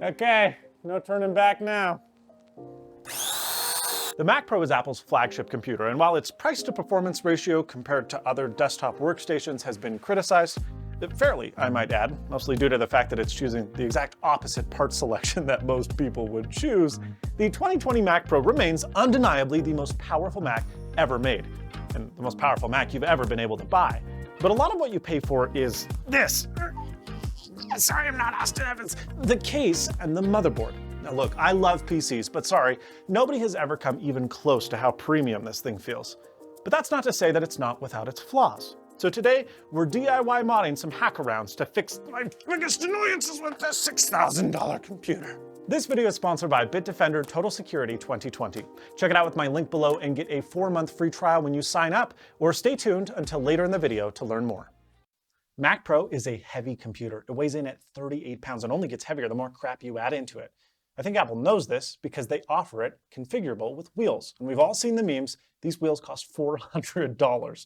Okay, no turning back now. The Mac Pro is Apple's flagship computer, and while its price-to-performance ratio compared to other desktop workstations has been criticized, fairly, I might add, mostly due to the fact that it's choosing the exact opposite part selection that most people would choose, the 2020 Mac Pro remains undeniably the most powerful Mac ever made, and the most powerful Mac you've ever been able to buy. But a lot of what you pay for is this. Sorry, I'm not Austin Evans. The case and the motherboard. Now look, I love PCs, but sorry, nobody has ever come even close to how premium this thing feels. But that's not to say that it's not without its flaws. So today, we're DIY modding some hackarounds to fix my biggest annoyances with this $6,000 computer. This video is sponsored by Bitdefender Total Security 2020. Check it out with my link below and get a 4-month free trial when you sign up, or stay tuned until later in the video to learn more. Mac Pro is a heavy computer. It weighs in at 38 pounds and only gets heavier the more crap you add into it. I think Apple knows this because they offer it configurable with wheels. And we've all seen the memes. These wheels cost $400.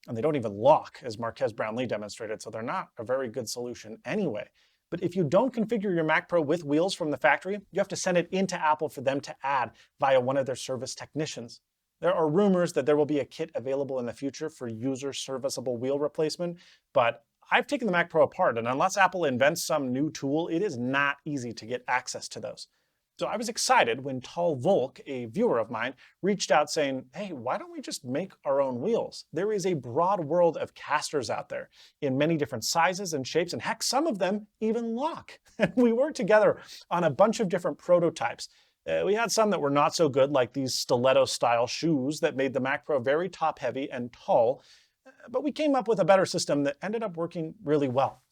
And they don't even lock, as Marques Brownlee demonstrated, so they're not a very good solution anyway. But if you don't configure your Mac Pro with wheels from the factory, you have to send it into Apple for them to add via one of their service technicians. There are rumors that there will be a kit available in the future for user serviceable wheel replacement, but I've taken the Mac Pro apart, and unless Apple invents some new tool, it is not easy to get access to those. So I was excited when Tall Volk, a viewer of mine, reached out saying, hey, why don't we just make our own wheels? There is a broad world of casters out there in many different sizes and shapes, and heck, some of them even lock. And we worked together on a bunch of different prototypes. We had some that were not so good, like these stiletto-style shoes that made the Mac Pro very top-heavy and tall, but we came up with a better system that ended up working really well.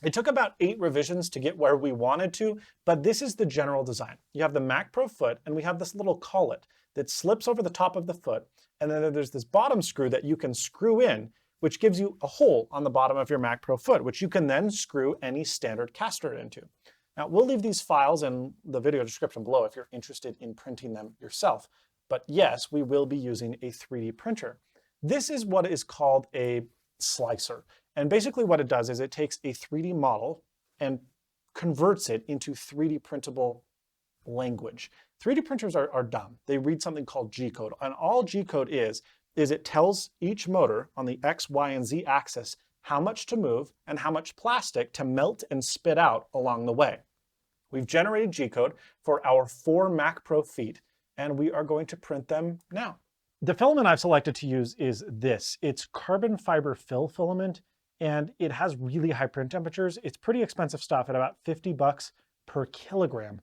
It took about 8 revisions to get where we wanted to, but this is the general design. You have the Mac Pro foot, and we have this little collet that slips over the top of the foot, and then there's this bottom screw that you can screw in, which gives you a hole on the bottom of your Mac Pro foot, which you can then screw any standard caster into. Now, we'll leave these files in the video description below if you're interested in printing them yourself. But yes, we will be using a 3D printer. This is what is called a slicer. And basically what it does is it takes a 3D model and converts it into 3D printable language. 3D printers are dumb. They read something called G-code. And all G-code is it tells each motor on the X, Y, and Z axis how much to move and how much plastic to melt and spit out along the way. We've generated G-code for our 4 Mac Pro feet, and we are going to print them now. The filament I've selected to use is this. It's carbon fiber fill filament, and it has really high print temperatures. It's pretty expensive stuff at about $50 per kilogram.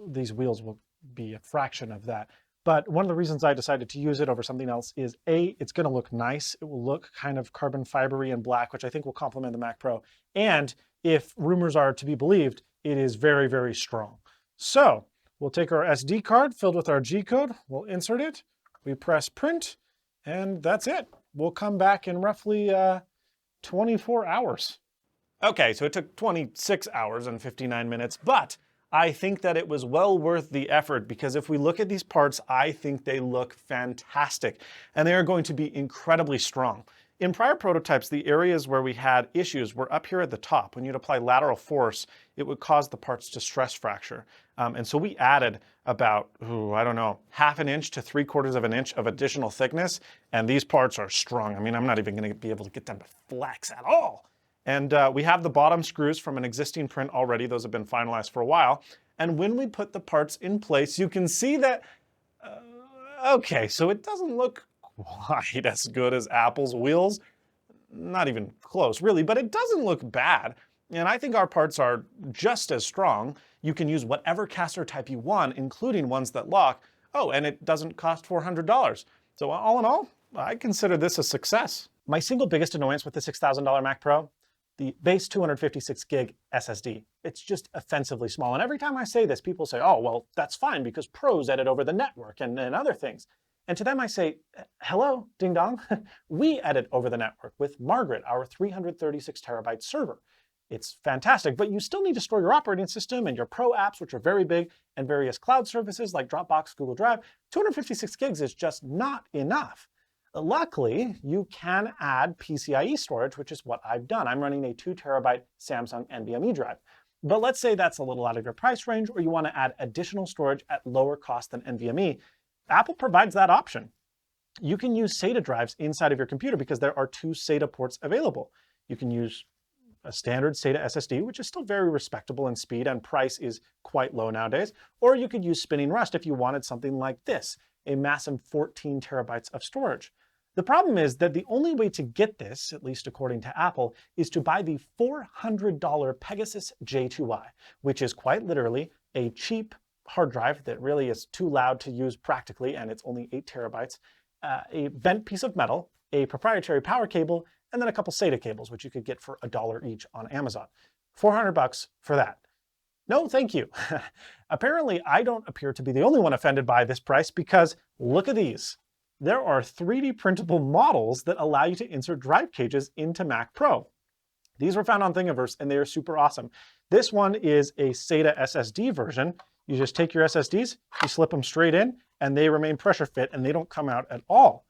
These wheels will be a fraction of that. But one of the reasons I decided to use it over something else is A, it's gonna look nice. It will look kind of carbon fibery and black, which I think will complement the Mac Pro. And if rumors are to be believed, it is very, very strong. So we'll take our SD card filled with our G-code, we'll insert it, we press print, and that's it. We'll come back in roughly 24 hours. Okay, so it took 26 hours and 59 minutes, but I think that it was well worth the effort because if we look at these parts, I think they look fantastic, and they are going to be incredibly strong. In prior prototypes, the areas where we had issues were up here at the top. When you'd apply lateral force, it would cause the parts to stress fracture. And so we added about, I don't know, 1/2 inch to 3/4 inch of additional thickness, and these parts are strong. I mean, I'm not even gonna be able to get them to flex at all. And we have the bottom screws from an existing print already. Those have been finalized for a while. And when we put the parts in place, you can see that, okay, so it doesn't look quite as good as Apple's wheels. Not even close, really, but it doesn't look bad. And I think our parts are just as strong. You can use whatever caster type you want, including ones that lock. Oh, and it doesn't cost $400. So all in all, I consider this a success. My single biggest annoyance with the $6,000 Mac Pro, the base 256 gig SSD. It's just offensively small. And every time I say this, people say, oh, well, that's fine because pros edit over the network and other things. And to them I say, hello, ding dong. We edit over the network with Margaret, our 336 terabyte server. It's fantastic, but you still need to store your operating system and your pro apps, which are very big, and various cloud services like Dropbox, Google Drive. 256 gigs is just not enough. Luckily, you can add PCIe storage, which is what I've done. I'm running a 2 terabyte Samsung NVMe drive. But let's say that's a little out of your price range, or you want to add additional storage at lower cost than NVMe. Apple provides that option. You can use SATA drives inside of your computer because there are 2 SATA ports available. You can use a standard SATA SSD, which is still very respectable in speed and price is quite low nowadays, or you could use spinning rust if you wanted something like this, a massive 14 terabytes of storage. The problem is that the only way to get this, at least according to Apple, is to buy the $400 Pegasus J2i, which is quite literally a cheap hard drive that really is too loud to use practically, and it's only 8 terabytes, a bent piece of metal, a proprietary power cable, and then a couple SATA cables, which you could get for $1 each on Amazon. 400 bucks for that. No, thank you. Apparently, I don't appear to be the only one offended by this price because look at these. There are 3D printable models that allow you to insert drive cages into Mac Pro. These were found on Thingiverse and they are super awesome. This one is a SATA SSD version. You just take your SSDs, you slip them straight in, and they remain pressure fit and they don't come out at all.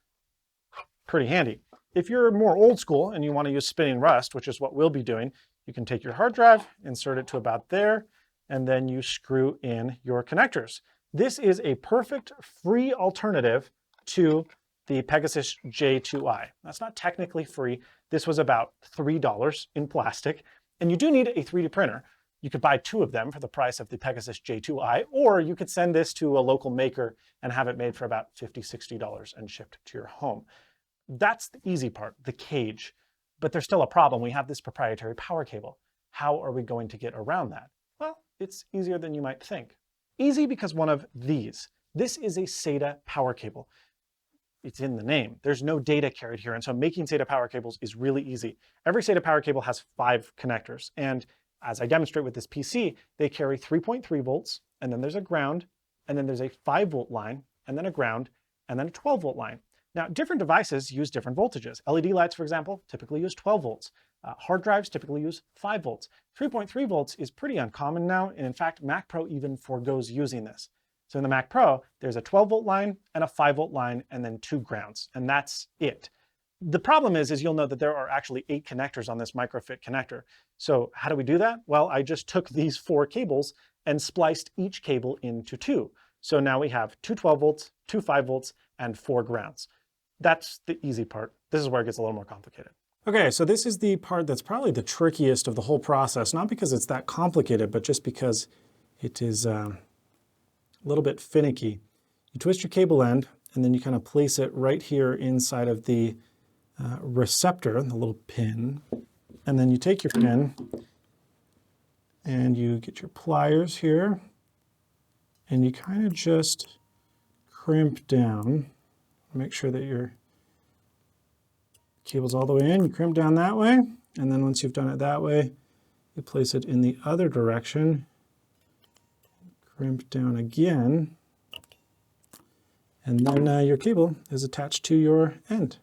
Pretty handy. If you're more old school and you want to use spinning rust, which is what we'll be doing, you can take your hard drive, insert it to about there, and then you screw in your connectors. This is a perfect free alternative to the Pegasus J2i. That's not technically free. This was about $3 in plastic, and you do need a 3D printer. You could buy 2 of them for the price of the Pegasus J2i, or you could send this to a local maker and have it made for about $50, $60 and shipped to your home. That's the easy part, the cage. But there's still a problem. We have this proprietary power cable. How are we going to get around that? Well, it's easier than you might think. Easy because one of these. This is a SATA power cable. It's in the name. There's no data carried here, and so making SATA power cables is really easy. Every SATA power cable has 5 connectors, and as I demonstrate with this PC, they carry 3.3 volts, and then there's a ground, and then there's a 5-volt line, and then a ground, and then a 12-volt line. Now, different devices use different voltages. LED lights, for example, typically use 12 volts. Hard drives typically use 5 volts. 3.3 volts is pretty uncommon now, and in fact, Mac Pro even forgoes using this. So in the Mac Pro, there's a 12-volt line and a 5-volt line and then 2 grounds, and that's it. The problem is you'll know that there are actually 8 connectors on this microfit connector. So how do we do that? Well, I just took these 4 cables and spliced each cable into 2. So now we have 2 12 volts, 2 5 volts, and 4 grounds. That's the easy part. This is where it gets a little more complicated. Okay, so this is the part that's probably the trickiest of the whole process, not because it's that complicated, but just because it is a little bit finicky. You twist your cable end, and then you kind of place it right here inside of the receptor, the little pin, and then you take your pin and you get your pliers here, and you kind of just crimp down. Make sure that your cable's all the way in. You crimp down that way, and then once you've done it that way, you place it in the other direction, crimp down again, and then your cable is attached to your end.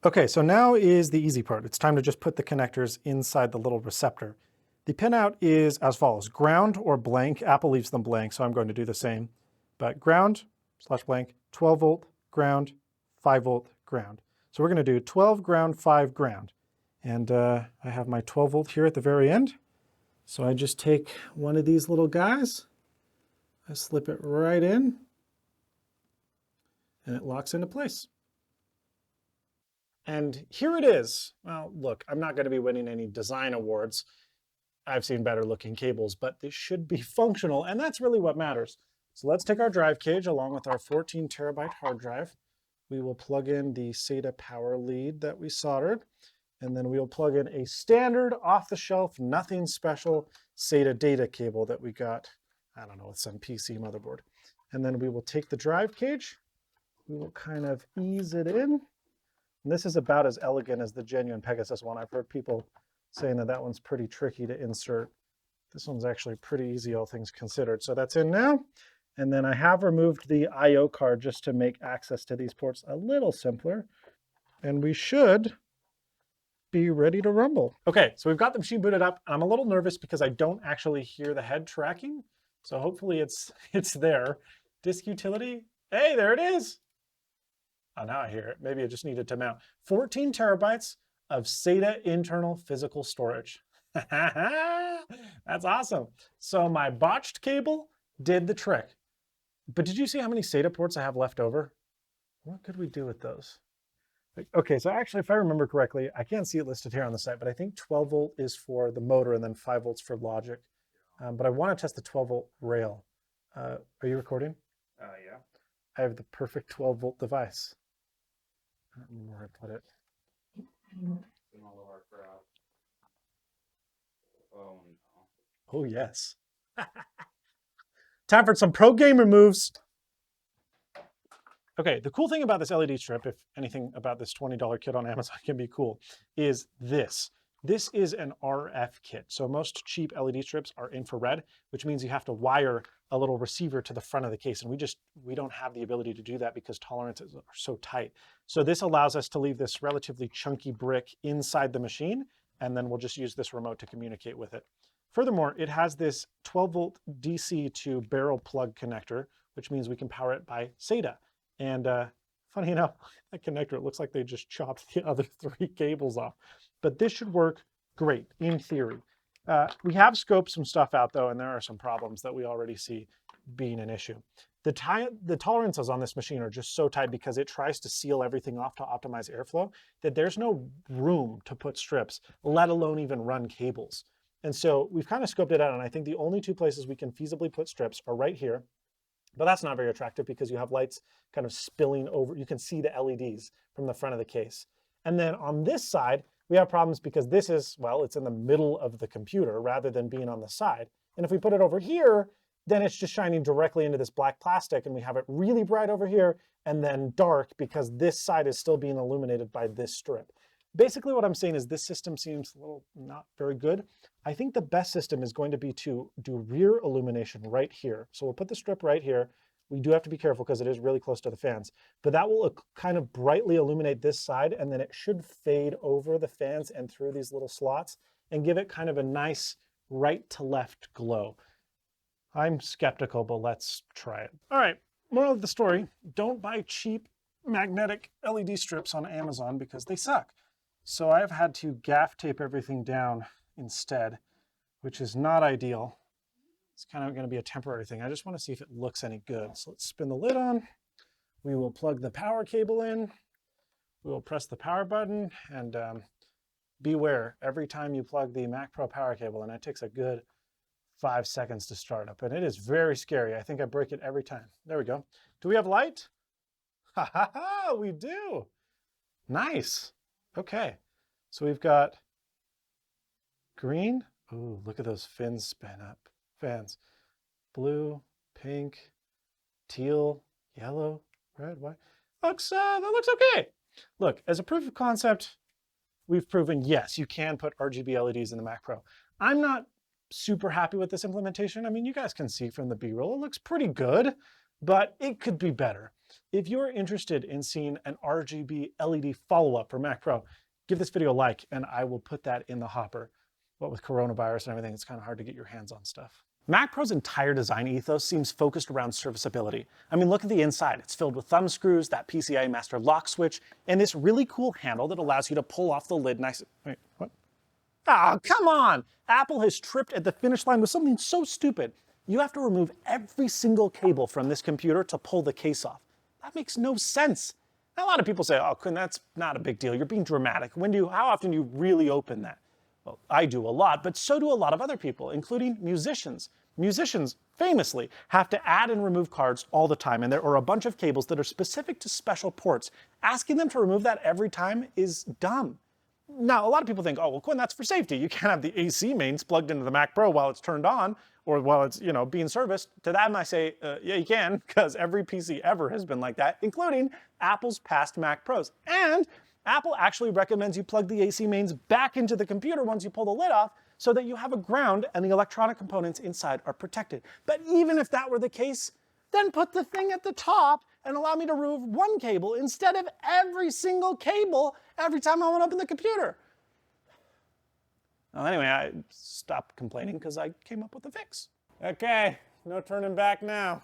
Okay, so now is the easy part. It's time to just put the connectors inside the little receptor. The pinout is as follows: ground or blank. Apple leaves them blank, so I'm going to do the same. But ground / blank, 12 volt, ground, 5 volt, ground. So we're going to do 12 ground, 5 ground. And I have my 12 volt here at the very end. So I just take one of these little guys, I slip it right in, and it locks into place. And here it is. Well, look, I'm not going to be winning any design awards. I've seen better looking cables, but this should be functional, and that's really what matters. So let's take our drive cage along with our 14 terabyte hard drive. We will plug in the SATA power lead that we soldered, and then we'll plug in a standard off-the-shelf, nothing special SATA data cable that we got, I don't know, with some PC motherboard. And then we will take the drive cage, we will kind of ease it in. And this is about as elegant as the genuine Pegasus one. I've heard people saying that that one's pretty tricky to insert. This one's actually pretty easy, all things considered. So that's in now. And then I have removed the I/O card just to make access to these ports a little simpler. And we should be ready to rumble. Okay, so we've got the machine booted up. I'm a little nervous because I don't actually hear the head tracking. So hopefully it's there. Disk utility, hey, there it is. Oh, now I hear it. Maybe I just needed to mount. 14 terabytes of SATA internal physical storage. That's awesome. So my botched cable did the trick. But did you see how many SATA ports I have left over? What could we do with those? Okay, so actually, if I remember correctly, I can't see it listed here on the site, but I think 12 volt is for the motor and then 5 volts for logic. But I want to test the 12 volt rail. Are you recording? Yeah. I have the perfect 12 volt device. I don't remember where I put it. Oh, no. Oh, yes. Time for some pro gamer moves. Okay, the cool thing about this LED strip, if anything about this $20 kit on Amazon can be cool, is this. This is an RF kit. So most cheap LED strips are infrared, which means you have to wire a little receiver to the front of the case. And we don't have the ability to do that because tolerances are so tight. So this allows us to leave this relatively chunky brick inside the machine, and then we'll just use this remote to communicate with it. Furthermore, it has this 12 volt DC to barrel plug connector, which means we can power it by SATA. And funny enough, that connector, it looks like they just chopped the other 3 cables off. But this should work great, in theory. We have scoped some stuff out, though, and there are some problems that we already see being an issue. The tolerances on this machine are just so tight because it tries to seal everything off to optimize airflow that there's no room to put strips, let alone even run cables. And so we've kind of scoped it out, and I think the only 2 places we can feasibly put strips are right here. But that's not very attractive because you have lights kind of spilling over. You can see the LEDs from the front of the case. And then on this side, we have problems because this is, well, it's in the middle of the computer rather than being on the side. And if we put it over here, then it's just shining directly into this black plastic, and we have it really bright over here and then dark because this side is still being illuminated by this strip. Basically what I'm saying is this system seems a little not very good. I think the best system is going to be to do rear illumination right here. So we'll put the strip right here. We do have to be careful because it is really close to the fans, but that will kind of brightly illuminate this side, and then it should fade over the fans and through these little slots and give it kind of a nice right to left glow. I'm skeptical, but let's try it. All right, moral of the story, don't buy cheap magnetic LED strips on Amazon because they suck. So I've had to gaff tape everything down instead, which is not ideal. It's kind of going to be a temporary thing. I just want to see if it looks any good. So let's spin the lid on. We will plug the power cable in. We will press the power button, and beware every time you plug the Mac Pro power cable, and it takes a good 5 seconds to start up, and it is very scary. I think I break it every time. There we go. Do we have light? Ha ha ha, we do. Nice. Okay, so we've got green. Ooh, look at those fins spin up. Fans. Blue, pink, teal, yellow, red, white. That looks okay. Look, as a proof of concept, we've proven, yes, you can put RGB LEDs in the Mac Pro. I'm not super happy with this implementation. I mean, you guys can see from the B-roll, it looks pretty good, but it could be better. If you're interested in seeing an RGB LED follow-up for Mac Pro, give this video a like, and I will put that in the hopper. What with coronavirus and everything, it's kind of hard to get your hands on stuff. Mac Pro's entire design ethos seems focused around serviceability. I mean, look at the inside. It's filled with thumb screws, that PCIe master lock switch, and this really cool handle that allows you to pull off the lid nice. Wait, what? Ah, come on! Apple has tripped at the finish line with something so stupid. You have to remove every single cable from this computer to pull the case off. That makes no sense. Now, a lot of people say, oh, Quinn, that's not a big deal. You're being dramatic. How often do you really open that? Well, I do a lot, but so do a lot of other people, including musicians. Musicians, famously, have to add and remove cards all the time, and there are a bunch of cables that are specific to special ports. Asking them to remove that every time is dumb. Now, a lot of people think, oh, well, Quinn, that's for safety. You can't have the AC mains plugged into the Mac Pro while it's turned on or while it's, being serviced. To that, I say, yeah, you can, because every PC ever has been like that, including Apple's past Mac Pros. And Apple actually recommends you plug the AC mains back into the computer once you pull the lid off so that you have a ground and the electronic components inside are protected. But even if that were the case, then put the thing at the top and allow me to remove one cable instead of every single cable every time I want to open the computer. Well, anyway, I stopped complaining because I came up with a fix. Okay, no turning back now.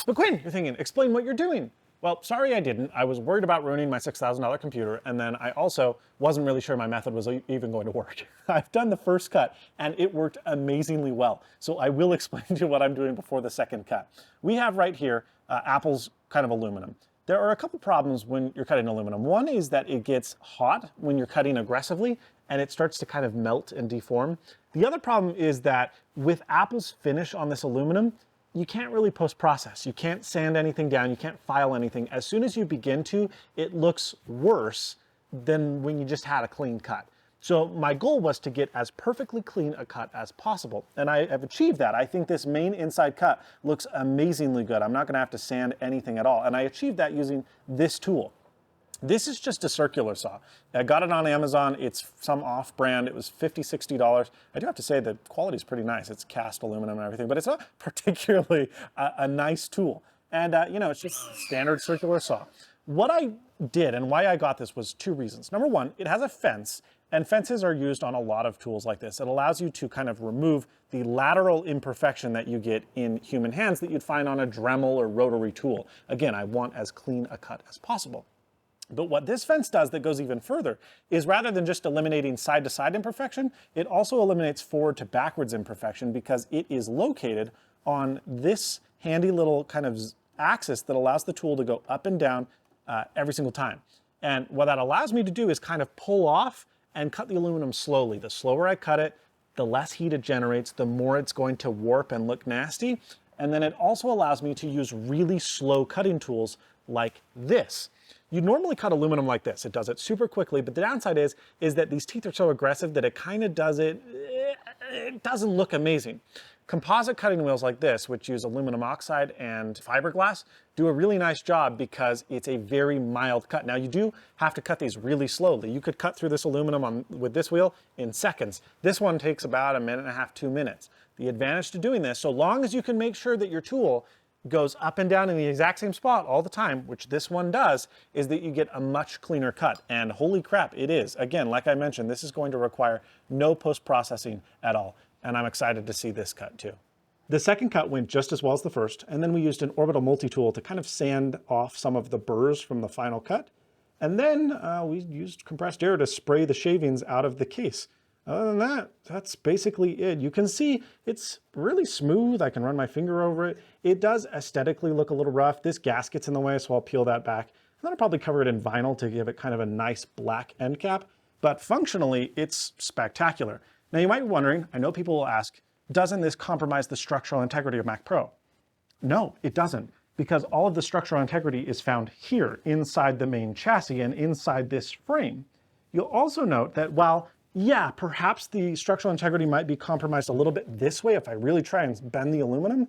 But Quinn, you're thinking, explain what you're doing. Well, sorry I didn't. I was worried about ruining my $6,000 computer, and then I also wasn't really sure my method was even going to work. I've done the first cut, and it worked amazingly well. So I will explain to you what I'm doing before the second cut. We have right here Apple's kind of aluminum. There are a couple problems when you're cutting aluminum. One is that it gets hot when you're cutting aggressively, and it starts to kind of melt and deform. The other problem is that with Apple's finish on this aluminum, you can't really post-process. You can't sand anything down, you can't file anything. As soon as you begin to, it looks worse than when you just had a clean cut. So my goal was to get as perfectly clean a cut as possible, and I have achieved that. I think this main inside cut looks amazingly good. I'm not gonna have to sand anything at all, and I achieved that using this tool. This is just a circular saw. I got it on Amazon. It's some off-brand. It was $50, $60. I do have to say the quality is pretty nice. It's cast aluminum and everything, but it's not particularly a nice tool. And you know, it's just standard circular saw. What I did and why I got this was two reasons. Number one, it has a fence, and fences are used on a lot of tools like this. It allows you to kind of remove the lateral imperfection that you get in human hands that you'd find on a Dremel or rotary tool. Again, I want as clean a cut as possible. But what this fence does that goes even further is rather than just eliminating side-to-side imperfection, it also eliminates forward to backwards imperfection because it is located on this handy little kind of axis that allows the tool to go up and down every single time. And what that allows me to do is kind of pull off and cut the aluminum slowly. The slower I cut it, the less heat it generates, the more it's going to warp and look nasty. And then it also allows me to use really slow cutting tools like this. You normally cut aluminum like this. It does it super quickly, but the downside is that these teeth are so aggressive that it kind of does it doesn't look amazing. Composite cutting wheels like this, which use aluminum oxide and fiberglass, do a really nice job because it's a very mild cut. Now you do have to cut these really slowly. You could cut through this aluminum with this wheel in seconds. This one takes about 1.5 to 2 minutes. The advantage to doing this, so long as you can make sure that your tool goes up and down in the exact same spot all the time, which this one does, is that you get a much cleaner cut. And holy crap, it is. Again, like I mentioned, this is going to require no post-processing at all. And I'm excited to see this cut too. The second cut went just as well as the first, and then we used an orbital multi-tool to kind of sand off some of the burrs from the final cut. And then we used compressed air to spray the shavings out of the case. Other than that, that's basically it. You can see it's really smooth. I can run my finger over it. It does aesthetically look a little rough. This gasket's in the way, so I'll peel that back. And then I'll probably cover it in vinyl to give it kind of a nice black end cap. But functionally, it's spectacular. Now you might be wondering, I know people will ask, doesn't this compromise the structural integrity of Mac Pro? No, it doesn't, because all of the structural integrity is found here inside the main chassis and inside this frame. You'll also note that while yeah, perhaps the structural integrity might be compromised a little bit this way if I really try and bend the aluminum.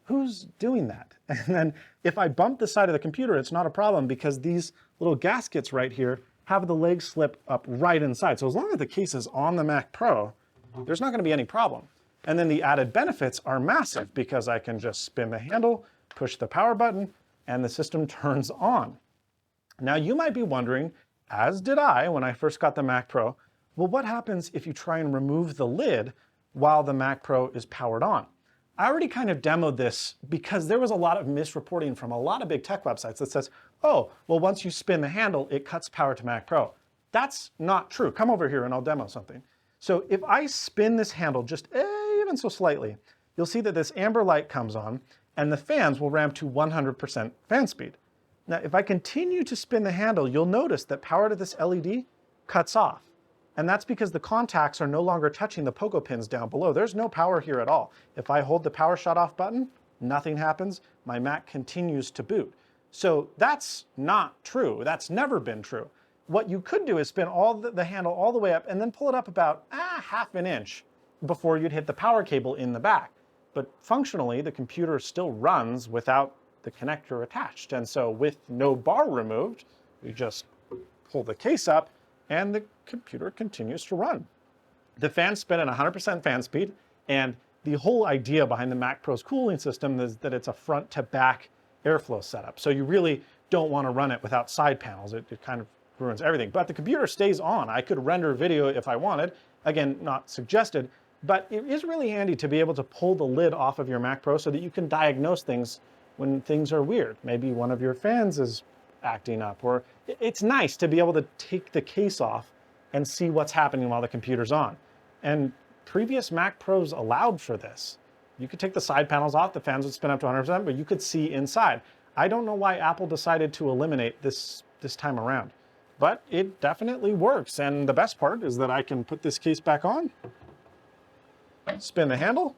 Who's doing that? And then if I bump the side of the computer, it's not a problem because these little gaskets right here have the legs slip up right inside. So as long as the case is on the Mac Pro, there's not gonna be any problem. And then the added benefits are massive because I can just spin the handle, push the power button, and the system turns on. Now you might be wondering, as did I when I first got the Mac Pro, well, what happens if you try and remove the lid while the Mac Pro is powered on? I already kind of demoed this because there was a lot of misreporting from a lot of big tech websites that says, oh, well, once you spin the handle, it cuts power to Mac Pro. That's not true. Come over here and I'll demo something. So if I spin this handle just even so slightly, you'll see that this amber light comes on and the fans will ramp to 100% fan speed. Now, if I continue to spin the handle, you'll notice that power to this LED cuts off. And that's because the contacts are no longer touching the pogo pins down below. There's no power here at all. If I hold the power shut off button, nothing happens. My Mac continues to boot. So that's not true. That's never been true. What you could do is spin the handle all the way up and then pull it up about half an inch before you'd hit the power cable in the back. But functionally, the computer still runs without the connector attached. And so with no bar removed, you just pull the case up and the computer continues to run. The fans spin at 100% fan speed, and the whole idea behind the Mac Pro's cooling system is that it's a front to back airflow setup. So you really don't want to run it without side panels. It kind of ruins everything. But the computer stays on. I could render video if I wanted. Again, not suggested, but it is really handy to be able to pull the lid off of your Mac Pro so that you can diagnose things when things are weird. Maybe one of your fans is acting up, or it's nice to be able to take the case off and see what's happening while the computer's on. And previous Mac Pros allowed for this. You could take the side panels off, the fans would spin up to 100%, but you could see inside. I don't know why Apple decided to eliminate this time around, but it definitely works. And the best part is that I can put this case back on, spin the handle,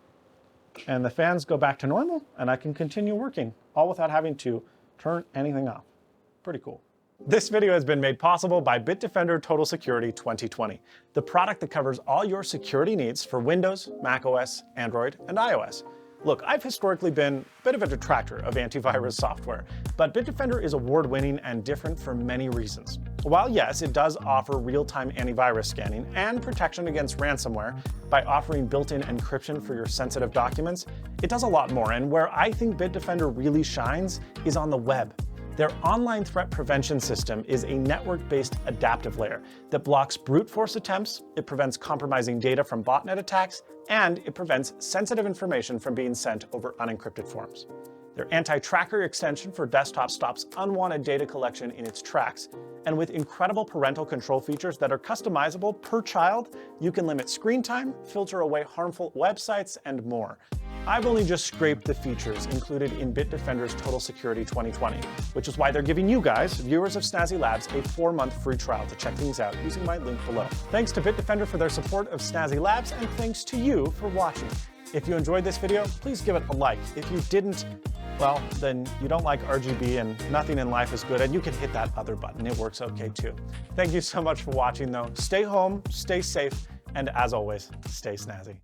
and the fans go back to normal, and I can continue working, all without having to turn anything off. Pretty cool. This video has been made possible by Bitdefender Total Security 2020, the product that covers all your security needs for Windows, macOS, Android, and iOS. Look, I've historically been a bit of a detractor of antivirus software, but Bitdefender is award-winning and different for many reasons. While yes, it does offer real-time antivirus scanning and protection against ransomware by offering built-in encryption for your sensitive documents, it does a lot more, and where I think Bitdefender really shines is on the web. Their online threat prevention system is a network-based adaptive layer that blocks brute force attempts, it prevents compromising data from botnet attacks, and it prevents sensitive information from being sent over unencrypted forms. Their anti-tracker extension for desktop stops unwanted data collection in its tracks, and with incredible parental control features that are customizable per child, you can limit screen time, filter away harmful websites, and more. I've only just scraped the features included in Bitdefender's Total Security 2020, which is why they're giving you guys, viewers of Snazzy Labs, a 4-month free trial to check things out using my link below. Thanks to Bitdefender for their support of Snazzy Labs, and thanks to you for watching. If you enjoyed this video, please give it a like. If you didn't, well, then you don't like RGB and nothing in life is good, and you can hit that other button. It works okay too. Thank you so much for watching though. Stay home, stay safe, and as always, stay snazzy.